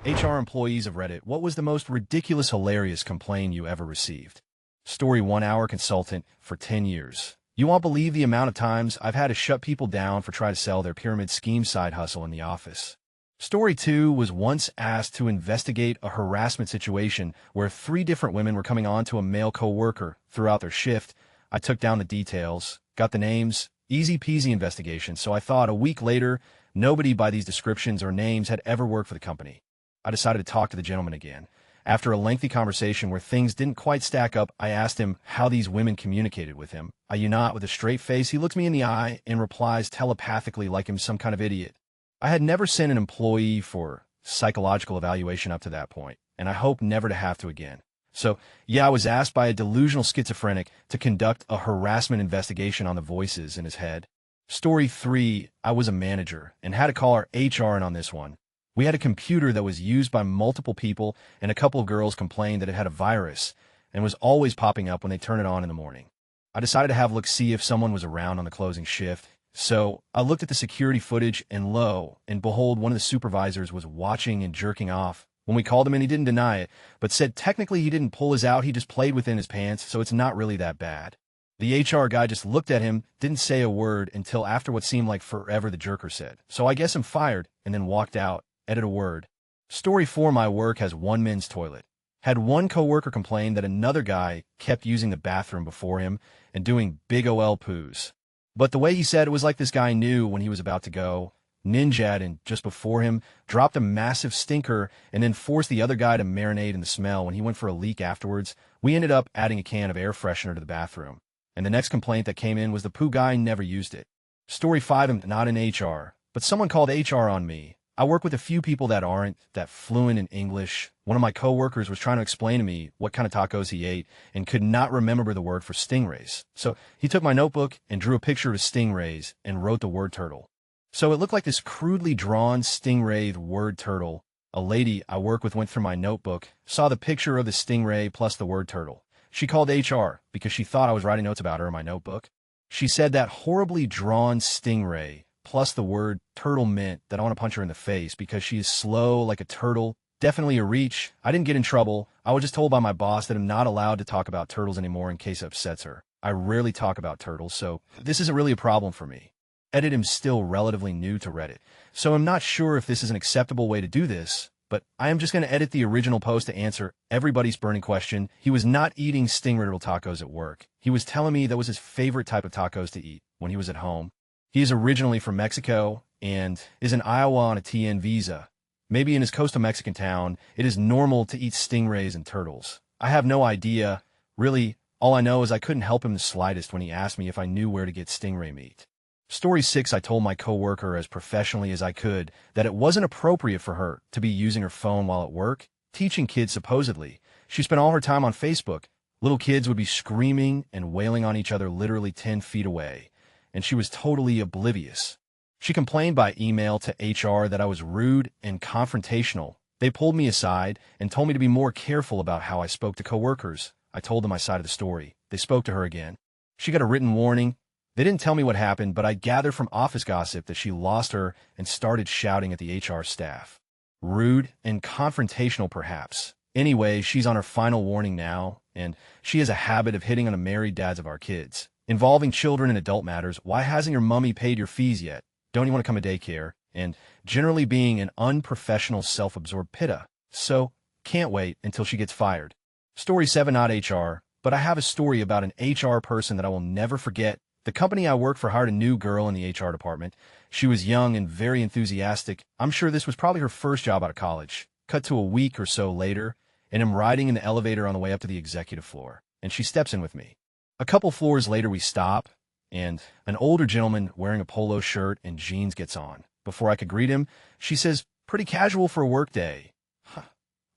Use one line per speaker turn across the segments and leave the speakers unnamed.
HR employees of Reddit, what was the most ridiculous, hilarious complaint you ever received? Story 1 hour consultant for 10 years. You won't believe the amount of times I've had to shut people down for trying to sell their pyramid scheme side hustle in the office. Story 2 was once asked to investigate a harassment situation where 3 different women were coming on to a male coworker throughout their shift. I took down the details, got the names, easy peasy investigation, so I thought a week later, nobody by these descriptions or names had ever worked for the company. I decided to talk to the gentleman again. After a lengthy conversation where things didn't quite stack up, I asked him how these women communicated with him. With a straight face, he looks me in the eye and replies telepathically like I'm some kind of idiot. I had never sent an employee for psychological evaluation up to that point, and I hope never to have to again. So, yeah, I was asked by a delusional schizophrenic to conduct a harassment investigation on the voices in his head. Story 3, I was a manager and had to call our HR in on this one. We had a computer that was used by multiple people, and a couple of girls complained that it had a virus and was always popping up when they turned it on in the morning. I decided to have a look see if someone was around on the closing shift. So I looked at the security footage, and lo and behold, one of the supervisors was watching and jerking off. When we called him in, he didn't deny it, but said technically he didn't pull his out, he just played within his pants, so it's not really that bad. The HR guy just looked at him, didn't say a word until after what seemed like forever, the jerker said, "So I guess I'm fired," and then walked out. Edit a word. Story 4, my work has one men's toilet. Had one coworker complain that another guy kept using the bathroom before him and doing big OL poos. But the way he said it was like this guy knew when he was about to go, ninja'd and just before him, dropped a massive stinker, and then forced the other guy to marinate in the smell when he went for a leak afterwards. We ended up adding a can of air freshener to the bathroom. And the next complaint that came in was the poo guy never used it. Story 5, I'm not in HR, but someone called HR on me. I work with a few people that aren't that fluent in English. One of my coworkers was trying to explain to me what kind of tacos he ate and could not remember the word for stingrays. So he took my notebook and drew a picture of stingrays and wrote the word turtle. So it looked like this crudely drawn stingray word turtle. A lady I work with went through my notebook, saw the picture of the stingray plus the word turtle. She called HR because she thought I was writing notes about her in my notebook. She said that horribly drawn stingray plus the word turtle meant that I want to punch her in the face because she is slow like a turtle. Definitely a reach. I didn't get in trouble. I was just told by my boss that I'm not allowed to talk about turtles anymore in case it upsets her. I rarely talk about turtles, so this isn't really a problem for me. Edit, am still relatively new to Reddit, so I'm not sure if this is an acceptable way to do this, but I am just going to edit the original post to answer everybody's burning question. He was not eating stingray tacos at work. He was telling me that was his favorite type of tacos to eat when he was at home. He is originally from Mexico and is in Iowa on a TN visa. Maybe in his coastal Mexican town, it is normal to eat stingrays and turtles. I have no idea. Really, all I know is I couldn't help him the slightest when he asked me if I knew where to get stingray meat. Story 6, I told my coworker as professionally as I could that it wasn't appropriate for her to be using her phone while at work, teaching kids supposedly. She spent all her time on Facebook. Little kids would be screaming and wailing on each other literally 10 feet away, and she was totally oblivious. She complained by email to HR that I was rude and confrontational. They pulled me aside and told me to be more careful about how I spoke to coworkers. I told them my side of the story. They spoke to her again. She got a written warning. They didn't tell me what happened, but I gathered from office gossip that she lost her and started shouting at the HR staff. Rude and confrontational, perhaps. Anyway, she's on her final warning now, and she has a habit of hitting on the married dads of our kids. Involving children in adult matters. Why hasn't your mummy paid your fees yet? Don't you want to come to daycare? And generally being an unprofessional, self-absorbed pitta. So, can't wait until she gets fired. Story 7, not HR, but I have a story about an HR person that I will never forget. The company I work for hired a new girl in the HR department. She was young and very enthusiastic. I'm sure this was probably her first job out of college. Cut to a week or so later, and I'm riding in the elevator on the way up to the executive floor, and she steps in with me. A couple floors later, we stop, and an older gentleman wearing a polo shirt and jeans gets on. Before I could greet him, she says, "Pretty casual for a work day."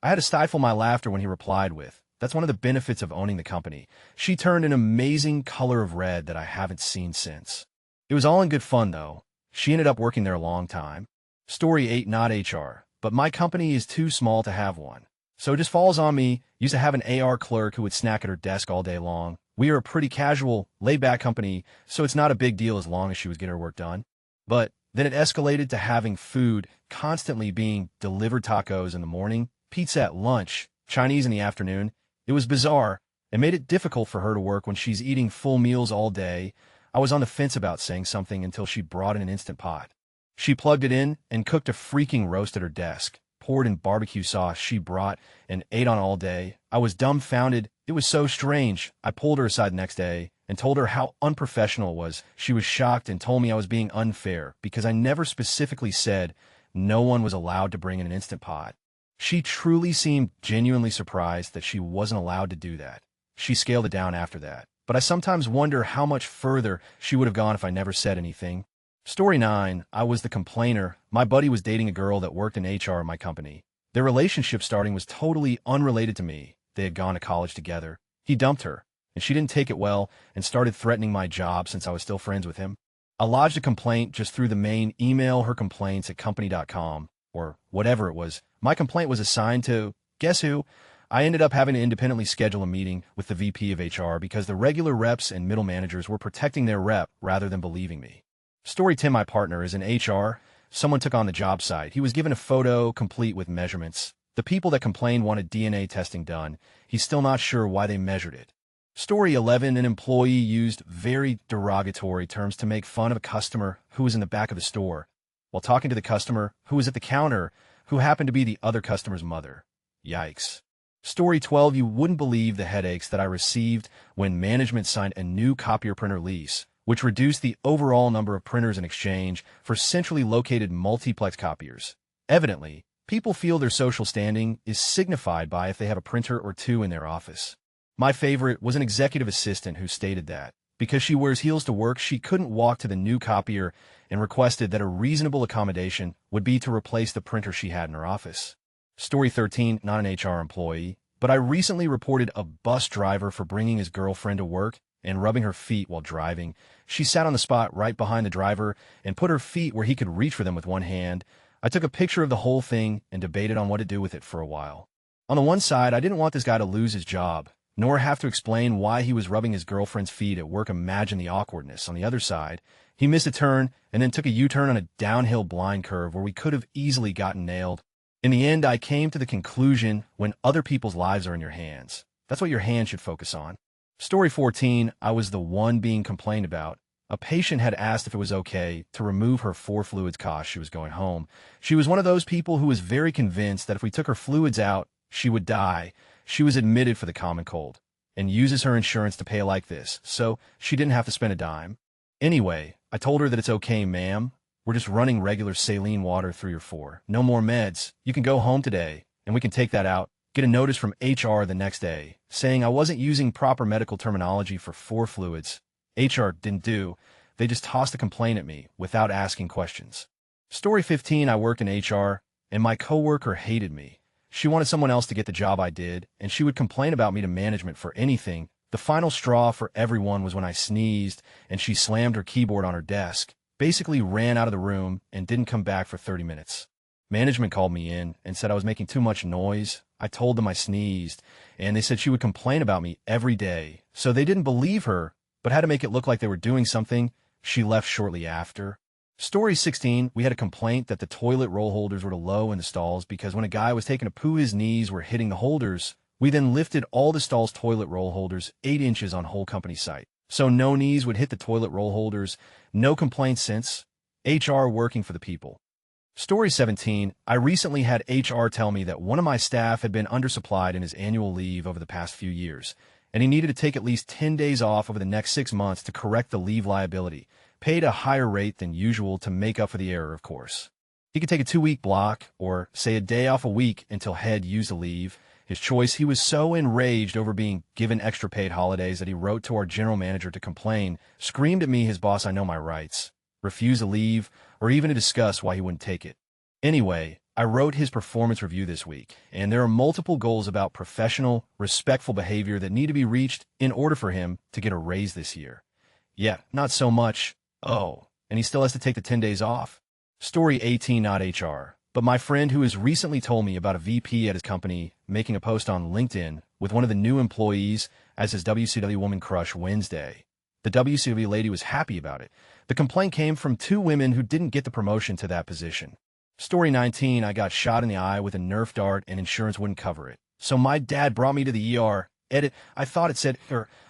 I had to stifle my laughter when he replied with, "That's one of the benefits of owning the company." She turned an amazing color of red that I haven't seen since. It was all in good fun, though. She ended up working there a long time. Story 8, not HR, but my company is too small to have one. So it just falls on me. Used to have an AR clerk who would snack at her desk all day long. We are a pretty casual, laid-back company, so it's not a big deal as long as she was getting her work done. But Then it escalated to having food constantly being delivered: tacos in the morning, pizza at lunch, Chinese in the afternoon. It was bizarre. It made it difficult for her to work when she's eating full meals all day. I was on the fence about saying something until she brought in an Instant Pot. She plugged it in and cooked a freaking roast at her desk, poured in barbecue sauce she brought, and ate on all day. I was dumbfounded. It was so strange. I pulled her aside the next day and told her how unprofessional it was. She was shocked and told me I was being unfair because I never specifically said no one was allowed to bring in an Instant Pot. She truly seemed genuinely surprised that she wasn't allowed to do that. She scaled it down after that, but I sometimes wonder how much further she would have gone if I never said anything. Story 9. I was the complainer. My buddy was dating a girl that worked in HR at my company. Their relationship starting was totally unrelated to me. They had gone to college together. He dumped her, and she didn't take it well and started threatening my job since I was still friends with him. I lodged a complaint just through the main email her complaints at company.com, or whatever it was. My complaint was assigned to, guess who? I ended up having to independently schedule a meeting with the VP of HR because the regular reps and middle managers were protecting their rep rather than believing me. Story 10. My partner is in HR. Someone took on the job site. He was given a photo complete with measurements. The people that complained wanted DNA testing done. He's still not sure why they measured it. Story 11. An employee used very derogatory terms to make fun of a customer who was in the back of the store while talking to the customer who was at the counter, who happened to be the other customer's mother. Yikes. Story 12. You wouldn't believe the headaches that I received when management signed a new copier printer lease, which reduced the overall number of printers in exchange for centrally located multiplex copiers. Evidently, people feel their social standing is signified by if they have a printer or two in their office. My favorite was an executive assistant who stated that, because she wears heels to work, she couldn't walk to the new copier and requested that a reasonable accommodation would be to replace the printer she had in her office. Story 13. Not an HR employee, but I recently reported a bus driver for bringing his girlfriend to work and rubbing her feet while driving. She sat on the spot right behind the driver and put her feet where he could reach for them with one hand. I took a picture of the whole thing and debated on what to do with it for a while. On the one side, I didn't want this guy to lose his job, nor have to explain why he was rubbing his girlfriend's feet at work. Imagine the awkwardness. On the other side, he missed a turn and then took a U-turn on a downhill blind curve where we could have easily gotten nailed. In the end, I came to the conclusion when other people's lives are in your hands, that's what your hands should focus on. Story 14. I was the one being complained about. A patient had asked if it was okay to remove her 4 fluids cause she was going home. She was one of those people who was very convinced that if we took her fluids out, she would die. She was admitted for the common cold and uses her insurance to pay like this, so she didn't have to spend a dime. Anyway, I told her that it's okay, ma'am. We're just running regular saline water through your 4. No more meds. You can go home today, and we can take that out. Get a notice from HR the next day saying I wasn't using proper medical terminology for 4 fluids. HR didn't do. They just tossed a complaint at me without asking questions. Story 15. I worked in HR, and my coworker hated me. She wanted someone else to get the job I did, and she would complain about me to management for anything. The final straw for everyone was when I sneezed, and she slammed her keyboard on her desk, basically ran out of the room, and didn't come back for 30 minutes. Management called me in and said I was making too much noise. I told them I sneezed, and they said she would complain about me every day. So they didn't believe her, but had to make it look like they were doing something. She left shortly after. Story 16. We had a complaint that the toilet roll holders were too low in the stalls because when a guy was taking a poo, his knees were hitting the holders. We then lifted all the stall's toilet roll holders 8 inches on whole company site, so no knees would hit the toilet roll holders. No complaints since. HR working for the people. Story 17. I recently had HR tell me that one of my staff had been undersupplied in his annual leave over the past few years, and he needed to take at least 10 days off over the next 6 months to correct the leave liability, paid a higher rate than usual to make up for the error, of course. He could take a 2-week block, or say a day off a week until head used the leave. His choice. He was so enraged over being given extra paid holidays that he wrote to our general manager to complain, screamed at me, his boss, I know my rights, refused to leave, or even to discuss why he wouldn't take it. Anyway, I wrote his performance review this week, and there are multiple goals about professional, respectful behavior that need to be reached in order for him to get a raise this year. Yeah, not so much. Oh, and he still has to take the 10 days off. Story 18. Not HR, but my friend who has recently told me about a VP at his company making a post on LinkedIn with one of the new employees as his WCW woman crush Wednesday. The WCW lady was happy about it, The complaint came from two women who didn't get the promotion to that position. Story 19, I got shot in the eye with a Nerf dart and insurance wouldn't cover it. So my dad brought me to the ER. Edit, I thought it said,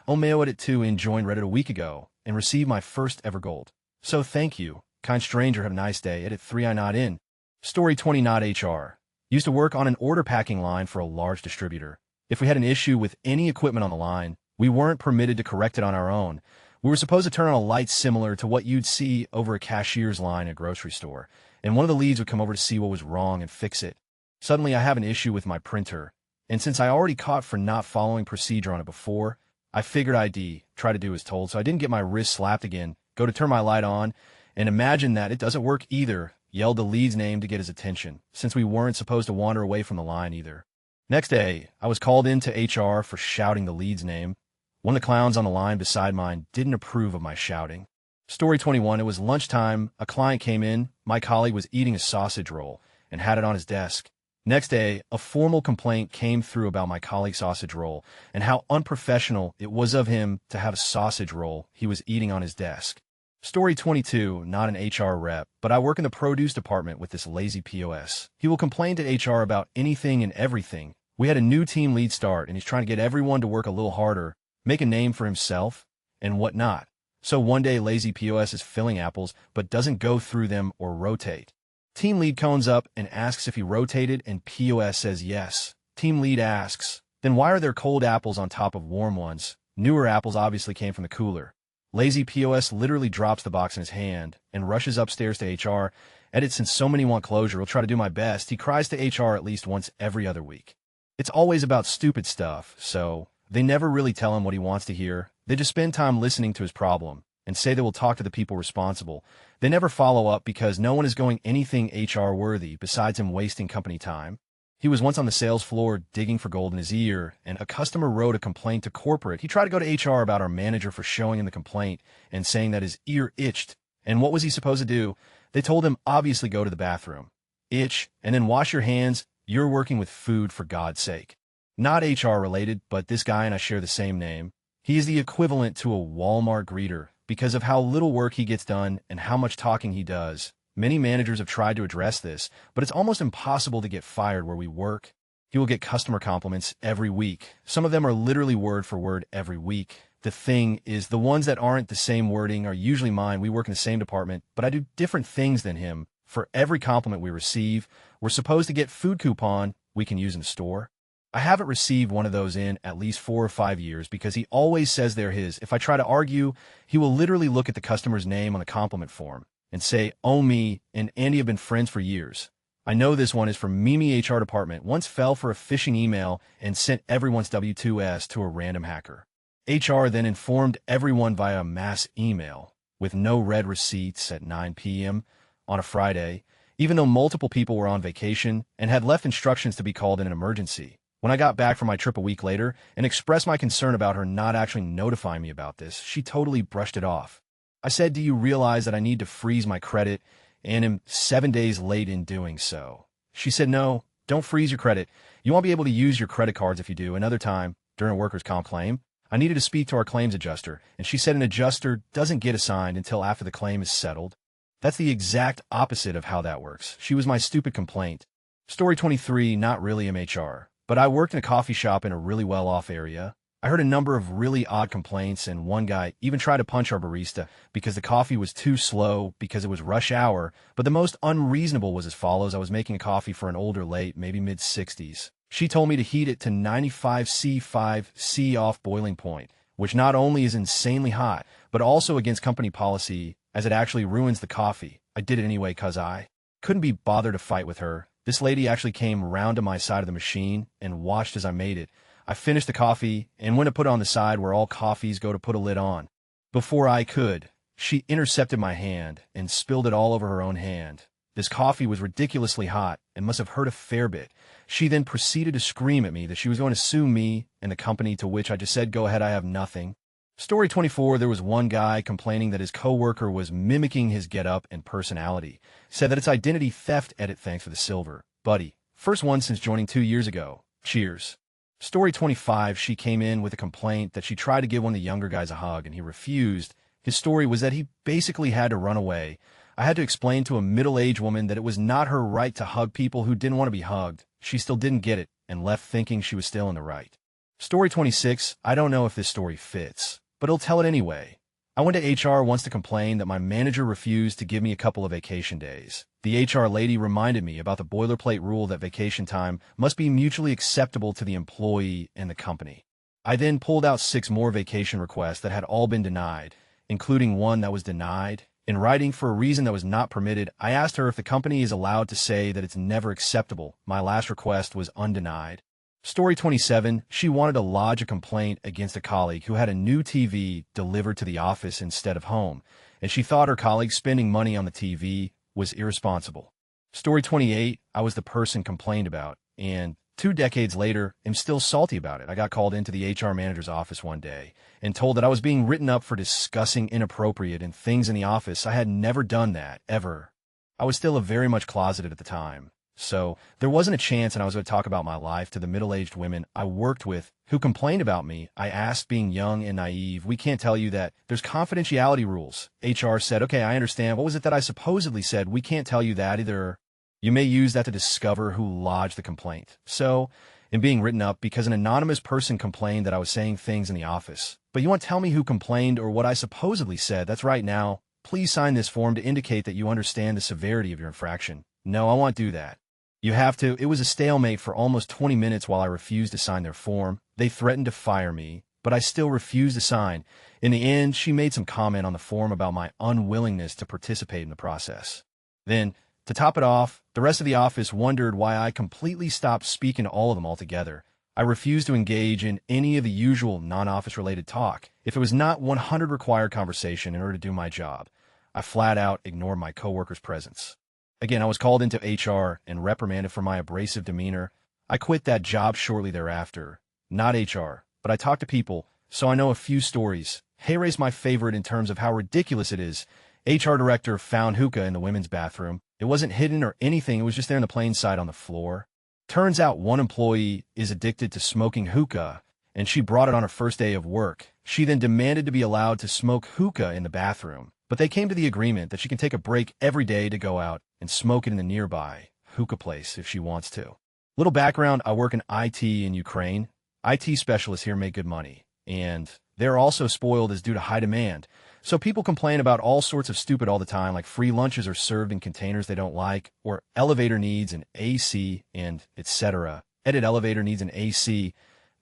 Omeo Edit 2 and joined Reddit a week ago and received my first ever gold. So thank you. Kind stranger, have a nice day. Edit 3, I not in. Story 20, not HR. Used to work on an order packing line for a large distributor. If we had an issue with any equipment on the line, we weren't permitted to correct it on our own. We were supposed to turn on a light similar to what you'd see over a cashier's line at a grocery store, and one of the leads would come over to see what was wrong and fix it. Suddenly, I have an issue with my printer, and since I already caught for not following procedure on it before, I figured I'd try to do as told, so I didn't get my wrist slapped again, go to turn my light on, and imagine that it doesn't work either, yelled the lead's name to get his attention, since we weren't supposed to wander away from the line either. Next day, I was called in to HR for shouting the lead's name. One of the clowns on the line beside mine didn't approve of my shouting. Story 21, it was lunchtime, a client came in, my colleague was eating a sausage roll and had it on his desk. Next day, a formal complaint came through about my colleague's sausage roll and how unprofessional it was of him to have a sausage roll he was eating on his desk. Story 22, not an HR rep, but I work in the produce department with this lazy POS. He will complain to HR about anything and everything. We had a new team lead start and he's trying to get everyone to work a little harder, make a name for himself, and whatnot. So one day, lazy POS is filling apples, but doesn't go through them or rotate. Team lead cones up and asks if he rotated, and POS says yes. Team lead asks, then why are there cold apples on top of warm ones? Newer apples obviously came from the cooler. Lazy POS literally drops the box in his hand and rushes upstairs to HR. Edit, since so many want closure, he'll try to do my best. He cries to HR at least once every other week. It's always about stupid stuff, so they never really tell him what he wants to hear. They just spend time listening to his problem and say they will talk to the people responsible. They never follow up because no one is going anything HR worthy besides him wasting company time. He was once on the sales floor digging for gold in his ear, and a customer wrote a complaint to corporate. He tried to go to HR about our manager for showing him the complaint and saying that his ear itched. And what was he supposed to do? They told him, obviously go to the bathroom, itch, and then wash your hands. You're working with food, for God's sake. Not HR related, but this guy and I share the same name. He is the equivalent to a Walmart greeter because of how little work he gets done and how much talking he does. Many managers have tried to address this, but it's almost impossible to get fired where we work. He will get customer compliments every week. Some of them are literally word for word every week. The thing is, the ones that aren't the same wording are usually mine. We work in the same department, but I do different things than him. For every compliment we receive, we're supposed to get food coupon we can use in the store. I haven't received one of those in at least 4 or 5 years because he always says they're his. If I try to argue, he will literally look at the customer's name on the compliment form and say, oh, me and Andy have been friends for years. I know this one is from Mimi HR department, once fell for a phishing email and sent everyone's W-2S to a random hacker. HR then informed everyone via mass email with no red receipts at 9 p.m. on a Friday, even though multiple people were on vacation and had left instructions to be called in an emergency. When I got back from my trip a week later and expressed my concern about her not actually notifying me about this, she totally brushed it off. I said, do you realize that I need to freeze my credit and am 7 days late in doing so? She said, no, don't freeze your credit. You won't be able to use your credit cards if you do. Another time, during a workers' comp claim, I needed to speak to our claims adjuster, and she said an adjuster doesn't get assigned until after the claim is settled. That's the exact opposite of how that works. She was my stupid complaint. Story 23, not really MHR, but I worked in a coffee shop in a really well-off area. I heard a number of really odd complaints, and one guy even tried to punch our barista because the coffee was too slow because it was rush hour, but the most unreasonable was as follows. I was making a coffee for an older late, maybe mid-60s. She told me to heat it to 95 C off boiling point, which not only is insanely hot, but also against company policy as it actually ruins the coffee. I did it anyway because I couldn't be bothered to fight with her. This lady actually came round to my side of the machine and watched as I made it. I finished the coffee and went to put it on the side where all coffees go to put a lid on. Before I could, she intercepted my hand and spilled it all over her own hand. This coffee was ridiculously hot and must have hurt a fair bit. She then proceeded to scream at me that she was going to sue me and the company, to which I just said, go ahead, I have nothing. Story 24, there was one guy complaining that his coworker was mimicking his getup and personality. Said that it's identity theft. Edit, thanks for the silver. Buddy, first one since joining 2 years ago. Cheers. Story 25, she came in with a complaint that she tried to give one of the younger guys a hug and he refused. His story was that he basically had to run away. I had to explain to a middle-aged woman that it was not her right to hug people who didn't want to be hugged. She still didn't get it and left thinking she was still in the right. Story 26, I don't know if this story fits, but I'll tell it anyway. I went to HR once to complain that my manager refused to give me a couple of vacation days. The HR lady reminded me about the boilerplate rule that vacation time must be mutually acceptable to the employee and the company. I then pulled out 6 more vacation requests that had all been denied, including one that was denied in writing for a reason that was not permitted. I asked her if the company is allowed to say that it's never acceptable. My last request was undenied. Story 27, she wanted to lodge a complaint against a colleague who had a new TV delivered to the office instead of home, and she thought her colleague spending money on the TV was irresponsible. Story 28, I was the person complained about, and 2 decades later, I'm still salty about it. I got called into the HR manager's office one day and told that I was being written up for discussing inappropriate and things in the office. I had never done that, ever. I was still very much closeted at the time, so there wasn't a chance and I was going to talk about my life to the middle-aged women I worked with who complained about me. I asked, being young and naive, we can't tell you that. There's confidentiality rules. HR said, okay, I understand. What was it that I supposedly said? We can't tell you that either. You may use that to discover who lodged the complaint. So, in being written up because an anonymous person complained that I was saying things in the office. But you want to tell me who complained or what I supposedly said? That's right. Now, please sign this form to indicate that you understand the severity of your infraction. No, I won't do that. You have to. It was a stalemate for almost 20 minutes while I refused to sign their form. They threatened to fire me, but I still refused to sign. In the end, she made some comment on the form about my unwillingness to participate in the process. Then, to top it off, the rest of the office wondered why I completely stopped speaking to all of them altogether. I refused to engage in any of the usual non-office related talk if it was not 100 required conversation in order to do my job. I flat out ignored my coworkers' presence. Again, I was called into HR and reprimanded for my abrasive demeanor. I quit that job shortly thereafter. Not HR, but I talk to people, so I know a few stories. Here's my favorite in terms of how ridiculous it is. HR director found hookah in the women's bathroom. It wasn't hidden or anything. It was just there in the plain sight on the floor. Turns out one employee is addicted to smoking hookah, and she brought it on her first day of work. She then demanded to be allowed to smoke hookah in the bathroom, but they came to the agreement that she can take a break every day to go out and smoke it in the nearby hookah place if she wants to. Little background, I work in IT in Ukraine. IT specialists here make good money, and they're also spoiled as due to high demand. So people complain about all sorts of stupid all the time, like free lunches are served in containers they don't like, or elevator needs an AC, and etc. Edit elevator needs an AC,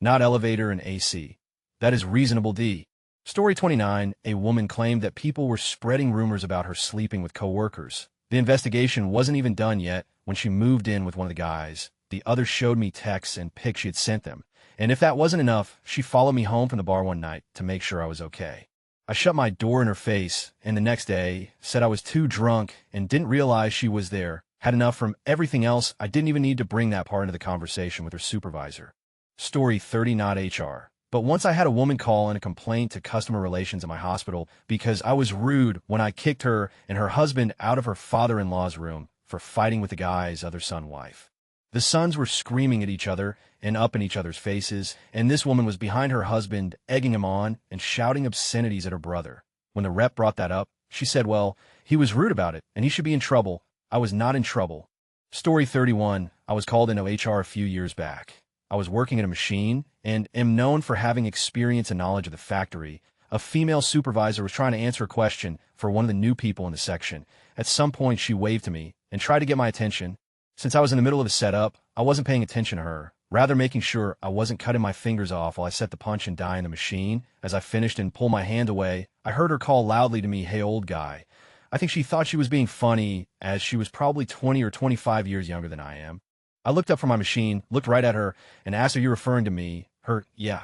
not elevator and AC. That is reasonable D. Story 29, a woman claimed that people were spreading rumors about her sleeping with coworkers. The investigation wasn't even done yet when she moved in with one of the guys. The others showed me texts and pics she had sent them. And if that wasn't enough, she followed me home from the bar one night to make sure I was okay. I shut my door in her face, and the next day said I was too drunk and didn't realize she was there. Had enough from everything else. I didn't even need to bring that part into the conversation with her supervisor. Story 30, not HR. But once I had a woman call in a complaint to customer relations at my hospital because I was rude when I kicked her and her husband out of her father-in-law's room for fighting with the guy's other son-wife. The sons were screaming at each other and up in each other's faces, and this woman was behind her husband, egging him on and shouting obscenities at her brother. When the rep brought that up, she said, well, he was rude about it, and he should be in trouble. I was not in trouble. Story 31, I was called into HR a few years back. I was working at a machine, and am known for having experience and knowledge of the factory. A female supervisor was trying to answer a question for one of the new people in the section. At some point, she waved to me and tried to get my attention. Since I was in the middle of a setup, I wasn't paying attention to her, rather making sure I wasn't cutting my fingers off while I set the punch and die in the machine. As I finished and pulled my hand away, I heard her call loudly to me, hey, old guy. I think she thought she was being funny, as she was probably 20 or 25 years younger than I am. I looked up from my machine, looked right at her, and asked, are you referring to me? Her, yeah.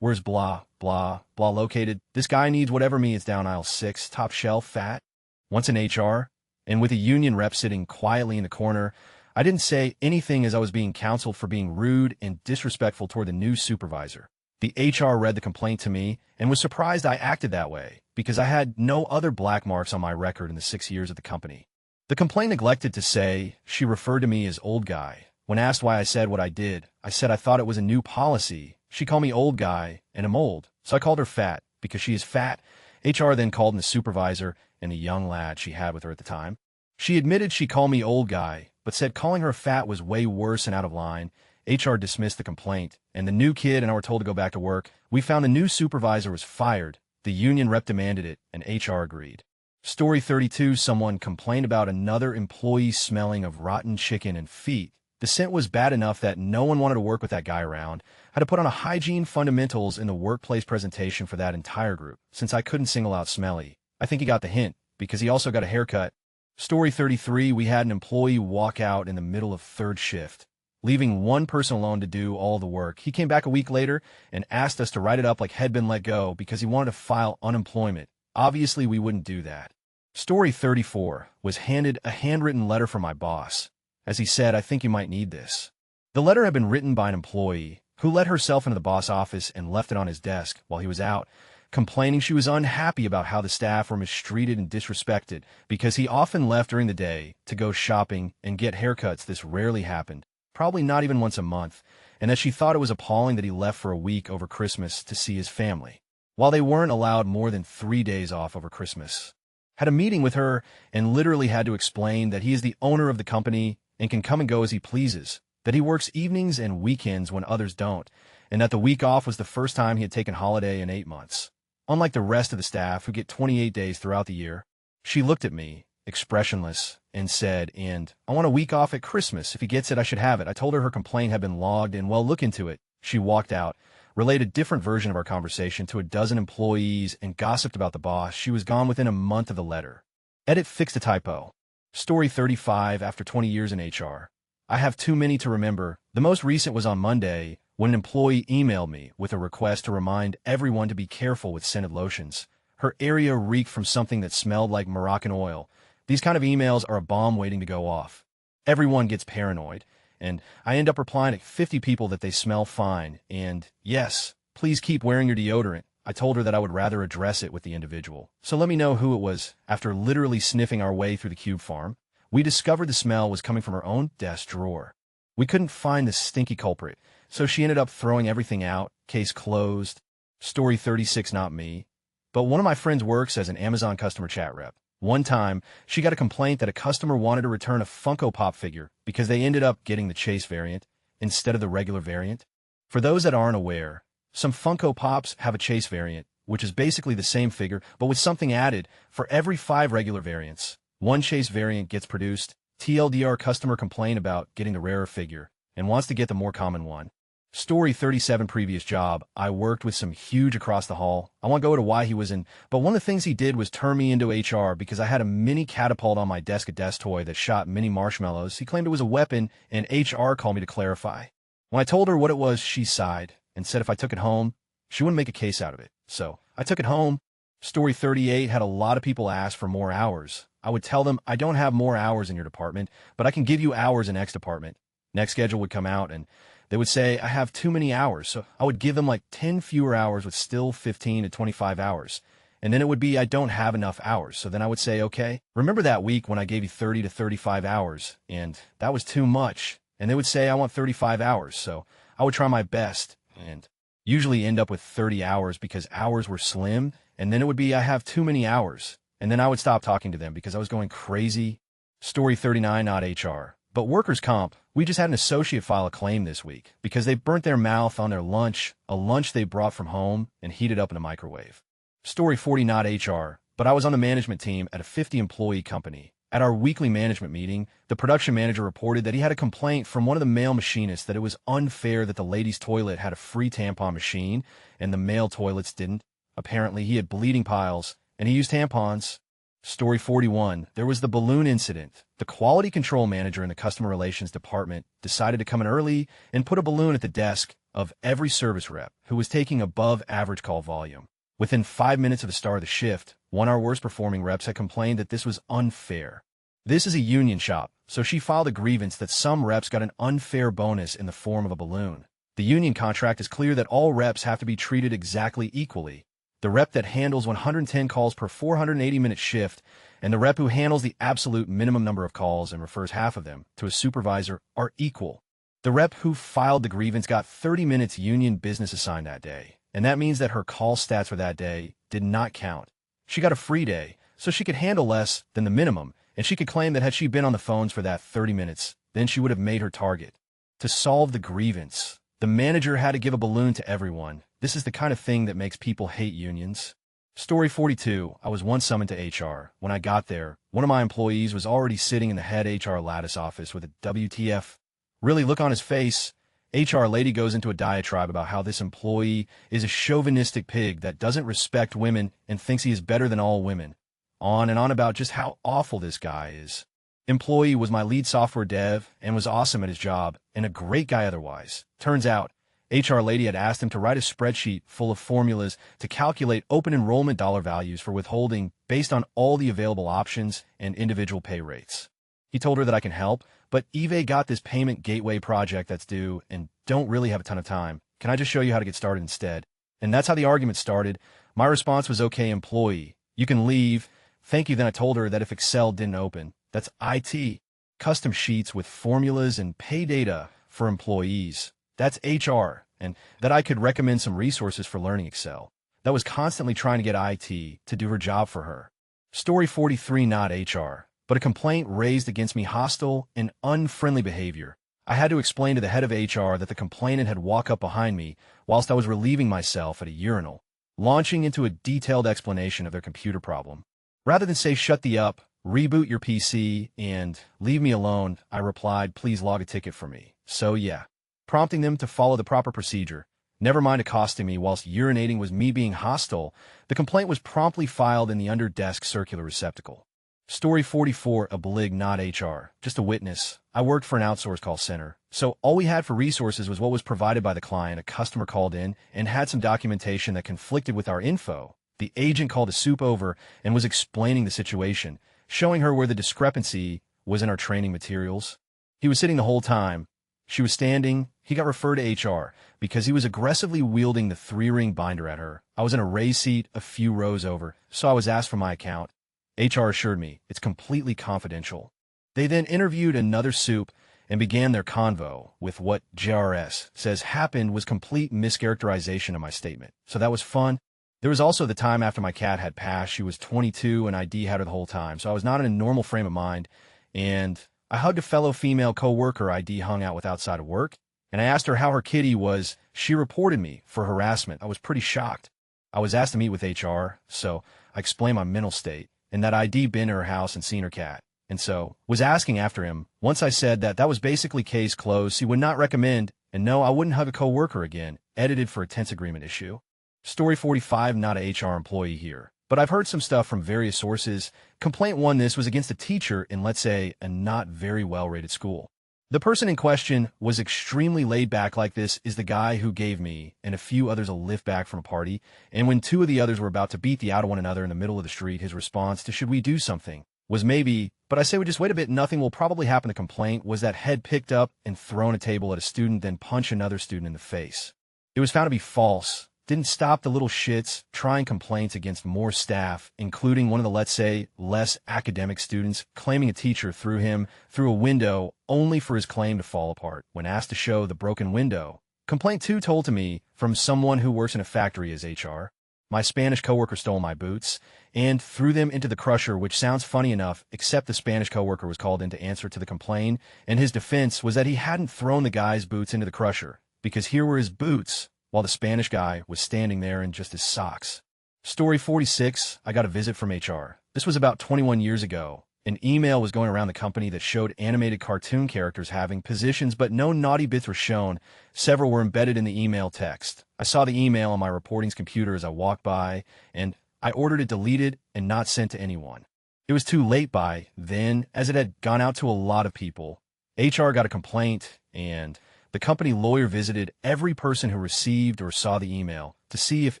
Where's blah, blah, blah located? This guy needs whatever me. It's down aisle 6, top shelf, fat. Once in HR, and with a union rep sitting quietly in the corner, I didn't say anything as I was being counseled for being rude and disrespectful toward the new supervisor. The HR read the complaint to me and was surprised I acted that way because I had no other black marks on my record in the 6 years at the company. The complaint neglected to say she referred to me as old guy. When asked why I said what I did, I said I thought it was a new policy. She called me old guy and I'm old, so I called her fat because she is fat HR then called in the supervisor and the young lad she had with her at the time. She admitted she called me old guy, but said calling her fat was way worse and out of line. HR dismissed the complaint, and the new kid and I were told to go back to work. We found the new supervisor was fired. The union rep demanded it, and HR agreed. Story 32, someone complained about another employee smelling of rotten chicken and feet. The scent was bad enough that no one wanted to work with that guy around. I had to put on a hygiene fundamentals in the workplace presentation for that entire group, since I couldn't single out smelly. I think he got the hint, because he also got a haircut. Story 33, we had an employee walk out in the middle of third shift, leaving one person alone to do all the work. He came back a week later and asked us to write it up like he'd been let go because he wanted to file unemployment. Obviously, we wouldn't do that. Story 34, was handed a handwritten letter from my boss. As he said, I think you might need this. The letter had been written by an employee who let herself into the boss office and left it on his desk while he was out, complaining she was unhappy about how the staff were mistreated and disrespected because he often left during the day to go shopping and get haircuts. This rarely happened, probably not even once a month, and that she thought it was appalling that he left for a week over Christmas to see his family, while they weren't allowed more than 3 days off over Christmas. Had a meeting with her and literally had to explain that he is the owner of the company and can come and go as he pleases, that he works evenings and weekends when others don't, and that the week off was the first time he had taken holiday in 8 months. Unlike the rest of the staff who get 28 days throughout the year, she looked at me, expressionless, and said, and I want a week off at Christmas. If he gets it, I should have it. I told her her complaint had been logged and, well, look into it. She walked out, relayed a different version of our conversation to a dozen employees, and gossiped about the boss. She was gone within a month of the letter. Edit fixed a typo. Story 35, after 20 years in HR. I have too many to remember. The most recent was on Monday, when an employee emailed me with a request to remind everyone to be careful with scented lotions. Her area reeked from something that smelled like Moroccan oil. These kind of emails are a bomb waiting to go off. Everyone gets paranoid, and I end up replying to 50 people that they smell fine, and yes, please keep wearing your deodorant. I told her that I would rather address it with the individual. So let me know who it was. After literally sniffing our way through the cube farm, we discovered the smell was coming from her own desk drawer. We couldn't find the stinky culprit, so she ended up throwing everything out. Case closed. Story 36, not me, but one of my friends works as an Amazon customer chat rep. One time, she got a complaint that a customer wanted to return a Funko Pop figure because they ended up getting the Chase variant instead of the regular variant. For those that aren't aware, some Funko Pops have a Chase variant, which is basically the same figure, but with something added. For every 5 regular variants, one Chase variant gets produced. TLDR, customer complained about getting the rarer figure and wants to get the more common one. Story 37, previous job. I worked with some huge across the hall. I won't go into why he was in, but one of the things he did was turn me into HR because I had a mini catapult on my desk, a desk toy that shot mini marshmallows. He claimed it was a weapon, and HR called me to clarify. When I told her what it was, she sighed and said if I took it home, she wouldn't make a case out of it. So I took it home. Story 38, had a lot of people ask for more hours. I would tell them, I don't have more hours in your department, but I can give you hours in X department. Next schedule would come out, and they would say, I have too many hours. So I would give them like 10 fewer hours with still 15 to 25 hours. And then it would be, I don't have enough hours. So then I would say, okay, remember that week when I gave you 30 to 35 hours, and that was too much. And they would say, I want 35 hours. So I would try my best and usually end up with 30 hours because hours were slim. And then it would be, I have too many hours. And then I would stop talking to them because I was going crazy. Story 39, not HR, but workers' comp. We just had an associate file a claim this week because they burnt their mouth on their lunch, a lunch they brought from home and heated up in a microwave. Story 40, not HR, but I was on the management team at a 50-employee company. At our weekly management meeting, the production manager reported that he had a complaint from one of the male machinists that it was unfair that the ladies' toilet had a free tampon machine and the male toilets didn't. Apparently, he had bleeding piles and he used tampons. Story 41, there was the balloon incident. The quality control manager in the customer relations department decided to come in early and put a balloon at the desk of every service rep who was taking above average call volume. Within 5 minutes of the start of the shift, one of our worst performing reps had complained that this was unfair. This is a union shop, so she filed a grievance that some reps got an unfair bonus in the form of a balloon. The union contract is clear that all reps have to be treated exactly equally. The rep that handles 110 calls per 480-minute shift and the rep who handles the absolute minimum number of calls and refers half of them to a supervisor are equal. The rep who filed the grievance got 30 minutes union business assigned that day, and that means that her call stats for that day did not count. She got a free day, so she could handle less than the minimum, and she could claim that had she been on the phones for that 30 minutes, then she would have made her target. To solve the grievance, the manager had to give a balloon to everyone. This is the kind of thing that makes people hate unions. Story 42. I was once summoned to HR. When I got there, one of my employees was already sitting in the head HR lattice office with a WTF really look on his face. HR lady goes into a diatribe about how this employee is a chauvinistic pig that doesn't respect women and thinks he is better than all women. On and on about just how awful this guy is. Employee was my lead software dev and was awesome at his job and a great guy otherwise. Turns out, HR lady had asked him to write a spreadsheet full of formulas to calculate open enrollment dollar values for withholding based on all the available options and individual pay rates. He told her that I can help, but Eve got this payment gateway project that's due and don't really have a ton of time. Can I just show you how to get started instead? And that's how the argument started. My response was, okay, employee, you can leave. Thank you. Then I told her that if Excel didn't open, that's IT. Custom sheets with formulas and pay data for employees. That's HR. And that I could recommend some resources for learning Excel. That was constantly trying to get IT to do her job for her. Story 43, not HR, but a complaint raised against me, hostile and unfriendly behavior. I had to explain to the head of HR that the complainant had walked up behind me whilst I was relieving myself at a urinal, launching into a detailed explanation of their computer problem. Rather than say, shut the up, reboot your PC, and leave me alone, I replied, please log a ticket for me. So yeah, prompting them to follow the proper procedure. Never mind accosting me whilst urinating was me being hostile. The complaint was promptly filed in the under-desk circular receptacle. Story 44, oblig, not HR, just a witness. I worked for an outsourced call center, so all we had for resources was what was provided by the client. A customer called in and had some documentation that conflicted with our info. The agent called a soup over and was explaining the situation, showing her where the discrepancy was in our training materials. He was sitting the whole time. She was standing. He got referred to HR because he was aggressively wielding the 3-ring binder at her. I was in a raised seat a few rows over, so I was asked for my account. HR assured me it's completely confidential. They then interviewed another soup and began their convo with what JRS says happened was complete mischaracterization of my statement. So that was fun. There was also the time after my cat had passed. She was 22 and ID had her the whole time, so I was not in a normal frame of mind. And I hugged a fellow female co-worker ID hung out with outside of work, and I asked her how her kitty was. She reported me for harassment. I was pretty shocked. I was asked to meet with HR, so I explained my mental state and that ID been to her house and seen her cat, and so was asking after him. Once I said that was basically case closed, he would not recommend, and no, I wouldn't hug a co-worker again, edited for a tense agreement issue. Story 45, not a HR employee here, but I've heard some stuff from various sources. Complaint 1, this was against a teacher in, let's say, a not very well-rated school. The person in question was extremely laid back. Like, this is the guy who gave me and a few others a lift back from a party, and when 2 of the others were about to beat the out of one another in the middle of the street, his response to should we do something was maybe, but I say we just wait a bit, nothing will probably happen. The complaint was that head picked up and thrown a table at a student, then punch another student in the face. It was found to be false. Didn't stop the little shits trying complaints against more staff, including one of the, let's say, less academic students, claiming a teacher threw him through a window only for his claim to fall apart. When asked to show the broken window, complaint 2 told to me from someone who works in a factory as HR. My Spanish coworker stole my boots and threw them into the crusher, which sounds funny enough, except the Spanish coworker was called in to answer to the complaint, and his defense was that he hadn't thrown the guy's boots into the crusher, because here were his boots, while the Spanish guy was standing there in just his socks. Story 46, I got a visit from HR. This was about 21 years ago. An email was going around the company that showed animated cartoon characters having positions, but no naughty bits were shown. Several were embedded in the email text. I saw the email on my reporting's computer as I walked by, and I ordered it deleted and not sent to anyone. It was too late by then, as it had gone out to a lot of people. HR got a complaint, and the company lawyer visited every person who received or saw the email to see if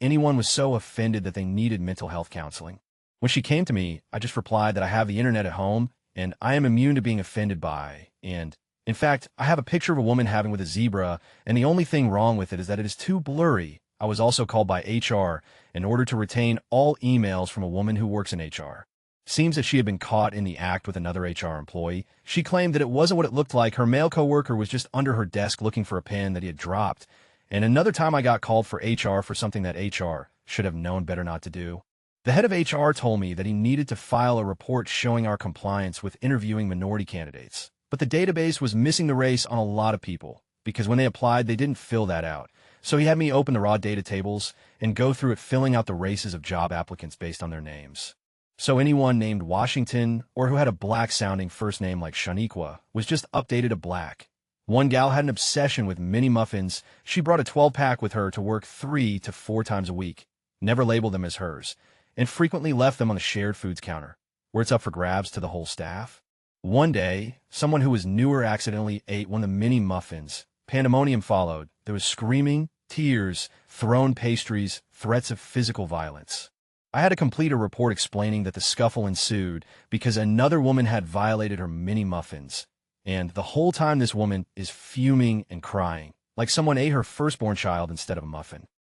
anyone was so offended that they needed mental health counseling. When she came to me, I just replied that I have the internet at home and I am immune to being offended by, and in fact, I have a picture of a woman having with a zebra, and the only thing wrong with it is that it is too blurry. I was also called by HR in order to retain all emails from a woman who works in HR. Seems that she had been caught in the act with another HR employee. She claimed that it wasn't what it looked like. Her male coworker was just under her desk looking for a pen that he had dropped. And another time I got called for HR for something that HR should have known better not to do. The head of HR told me that he needed to file a report showing our compliance with interviewing minority candidates. But the database was missing the race on a lot of people, because when they applied, they didn't fill that out. So he had me open the raw data tables and go through it, filling out the races of job applicants based on their names. So anyone named Washington or who had a black-sounding first name like Shaniqua was just updated to black. One gal had an obsession with mini muffins. She brought a 12-pack with her to work 3 to 4 times a week, never labeled them as hers, and frequently left them on the shared foods counter, where it's up for grabs to the whole staff. One day, someone who was newer accidentally ate one of the mini muffins. Pandemonium followed. There was screaming, tears, thrown pastries, threats of physical violence. I had to complete a report explaining that the scuffle ensued because another woman had violated her mini muffins. And the whole time this woman is fuming and crying, like someone ate her firstborn child instead of a muffin.